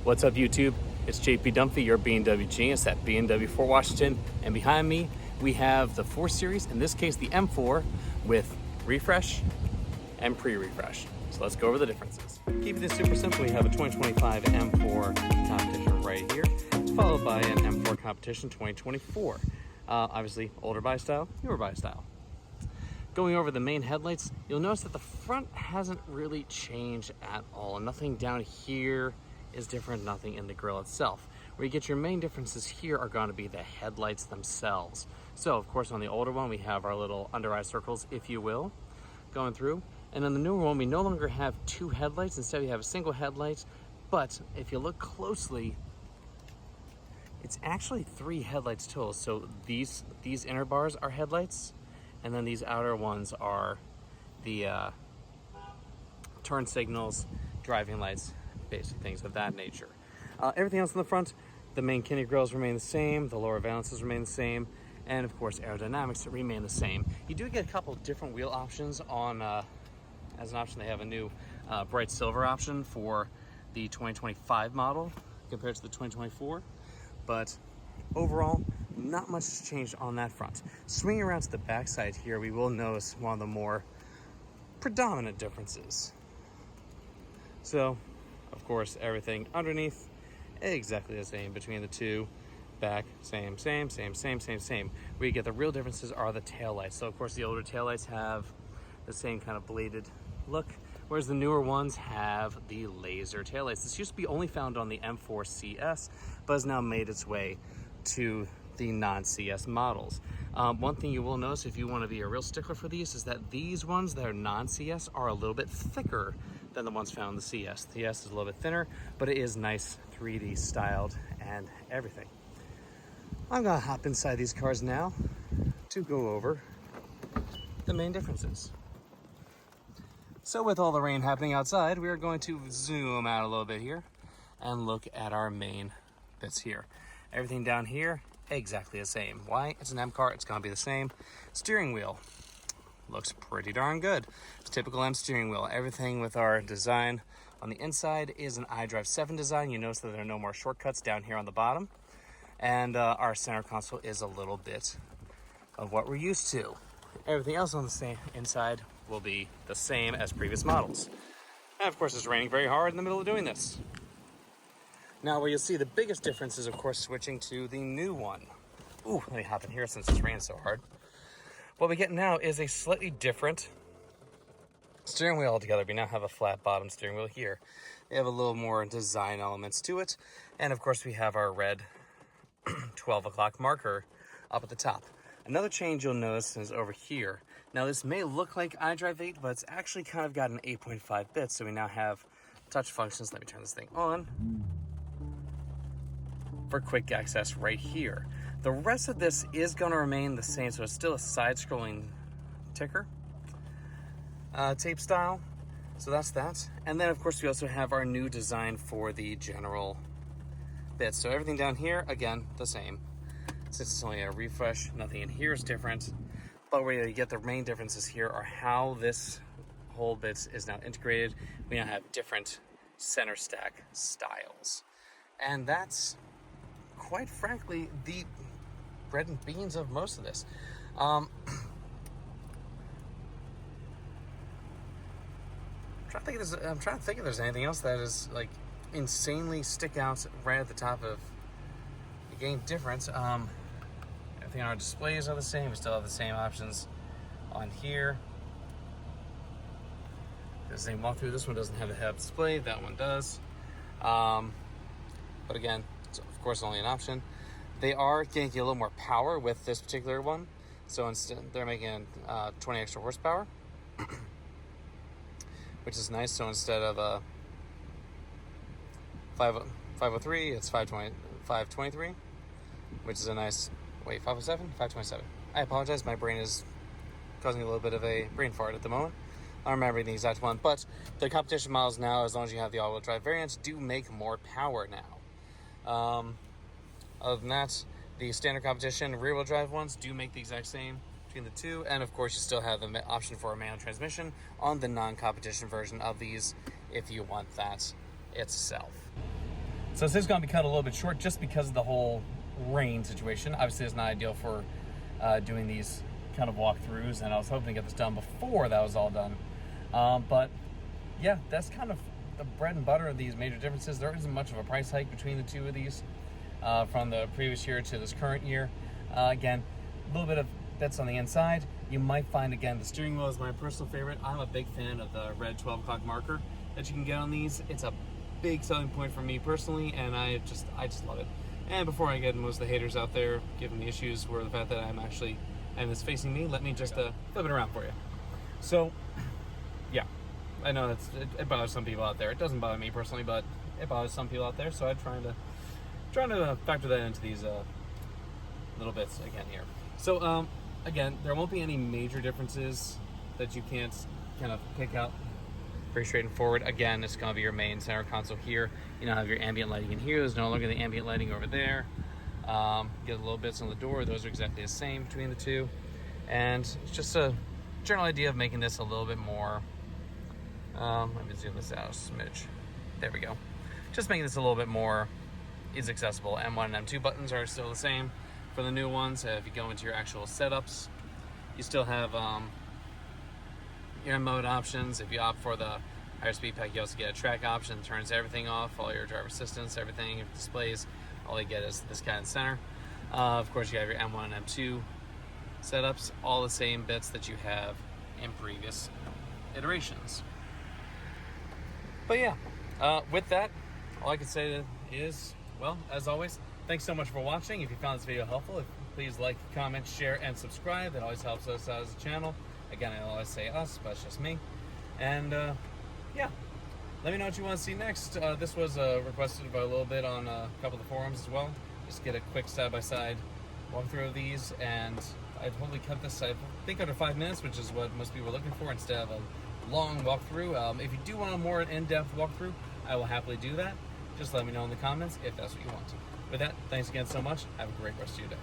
What's up, YouTube? It's JP Dunphy, your BMW genius at BMW Fort Washington, and behind me we have the 4 Series, in this case the M4, with refresh and pre-refresh. So let's go over the differences. Keeping this super simple, we have a 2025 M4 competition right here, followed by an M4 competition 2024. Obviously, older buy style, newer buy style. Going over the main headlights, you'll notice that the front hasn't really changed at all. Nothing down here is different, nothing in the grille itself. Where you get your main differences here are going to be the headlights themselves. So, of course, on the older one, we have our little under eye circles, if you will, going through. And on the newer one, we no longer have 2 headlights. Instead, we have a single headlight. But if you look closely, it's actually 3 headlights total. So these inner bars are headlights, and then these outer ones are the turn signals, driving lights, basic things of that nature. Everything else in the front, the main Kinney grills remain the same, the lower valances remain the same, and of course aerodynamics remain the same. You do get a couple of different wheel options on, as an option they have a new bright silver option for the 2025 model compared to the 2024, but overall, not much has changed on that front. Swinging around to the backside here, we will notice one of the more predominant differences. So, of course, everything underneath exactly the same between the two. Back, same. Where you get the real differences are the taillights. So, of course, the older taillights have the same kind of bladed look, whereas the newer ones have the laser taillights. This used to be only found on the M4 CS, but has now made its way to the non-CS models. One thing you will notice if you want to be a real stickler for these is that these ones that are non-CS are a little bit thicker than the ones found in the CS. The CS is a little bit thinner, but it is nice 3D styled and everything. I'm gonna hop inside these cars now to go over the main differences. So with all the rain happening outside, we are going to zoom out a little bit here and look at our main bits here. Everything down here, exactly the same. Why? It's an M car, it's gonna be the same. Steering wheel looks pretty darn good. It's typical M steering wheel. Everything with our design on the inside is an iDrive 7 design. You notice that there are no more shortcuts down here on the bottom. And our center console is a little bit of what we're used to. Everything else on the same inside will be the same as previous models. And of course, it's raining very hard in the middle of doing this. Now, where you'll see the biggest difference is, of course, switching to the new one. Ooh, let me hop in here since it's raining so hard. What we get now is a slightly different steering wheel altogether. We now have a flat bottom steering wheel here. We have a little more design elements to it. And of course, we have our red 12 o'clock marker up at the top. Another change you'll notice is over here. Now, this may look like iDrive 8, but it's actually kind of got an 8.5 bit. So we now have touch functions. Let me turn this thing on for quick access right here. The rest of this is going to remain the same, so it's still a side-scrolling ticker tape style. So that's that. And then, of course, we also have our new design for the general bits. So everything down here, again, the same. Since it's only a refresh, nothing in here is different. But where you get the main differences here are how this whole bits is now integrated. We now have different center stack styles. And that's, quite frankly, the bread and beans of most of this. I'm trying to think if there's anything else that is like insanely stick out right at the top of the game difference. Everything on our displays are the same. We still have the same options on here. The same walkthrough. This one doesn't have a head-up display. That one does. But again, it's of course only an option. They are getting a little more power with this particular one. So instead, they're making 20 extra horsepower, which is nice. So instead of 503, it's 523, which is a nice, 507? 527. I apologize, my brain is causing a little bit of a brain fart at the moment. I don't remember the exact one, but the competition models now, as long as you have the all-wheel drive variants, do make more power now. Other than that, the standard competition rear-wheel drive ones do make the exact same between the two, and of course you still have the option for a manual transmission on the non-competition version of these if you want that itself. So this is going to be cut a little bit short just because of the whole rain situation. Obviously, it's not ideal for doing these kind of walkthroughs, and I was hoping to get this done before that was all done. But yeah, that's kind of the bread and butter of these major differences. There isn't much of a price hike between the two of these from the previous year to this current year. Again, a little bit of bits on the inside. You might find, again, the steering wheel is my personal favorite. I'm a big fan of the red 12 o'clock marker that you can get on these. It's a big selling point for me personally, and I just love it. And before I get most of the haters out there giving me issues where the fact that and it's facing me, let me just flip it around for you. So, yeah, I know it bothers some people out there. It doesn't bother me personally, but it bothers some people out there. So I'm trying to factor that into these little bits again here. So again, there won't be any major differences that you can't kind of pick out. Very straightforward. Again, it's going to be your main center console here. You now have your ambient lighting in here. There's no longer the ambient lighting over there. Get a little bits on the door. Those are exactly the same between the two. And it's just a general idea of making this a little bit more, let me zoom this out a smidge. There we go. Just making this a little bit more is accessible. M1 and M2 buttons are still the same for the new ones. If you go into your actual setups, you still have your mode options. If you opt for the higher speed pack, you also get a track option, turns everything off, all your driver assistance, everything, your displays. All you get is this guy in the center. Of course, you have your M1 and M2 setups, all the same bits that you have in previous iterations. But yeah, with that, all I can say is, well, as always, thanks so much for watching. If you found this video helpful, please like, comment, share, and subscribe. That always helps us out as a channel. Again, I always say us, but it's just me. And yeah, let me know what you want to see next. This was requested by a little bit on a couple of the forums as well. Just get a quick side-by-side walkthrough of these, and I totally cut this, I think, under 5 minutes, which is what most people are looking for, instead of a long walkthrough. If you do want a more in-depth walkthrough, I will happily do that. Just let me know in the comments if that's what you want. With that, thanks again so much. Have a great rest of your day.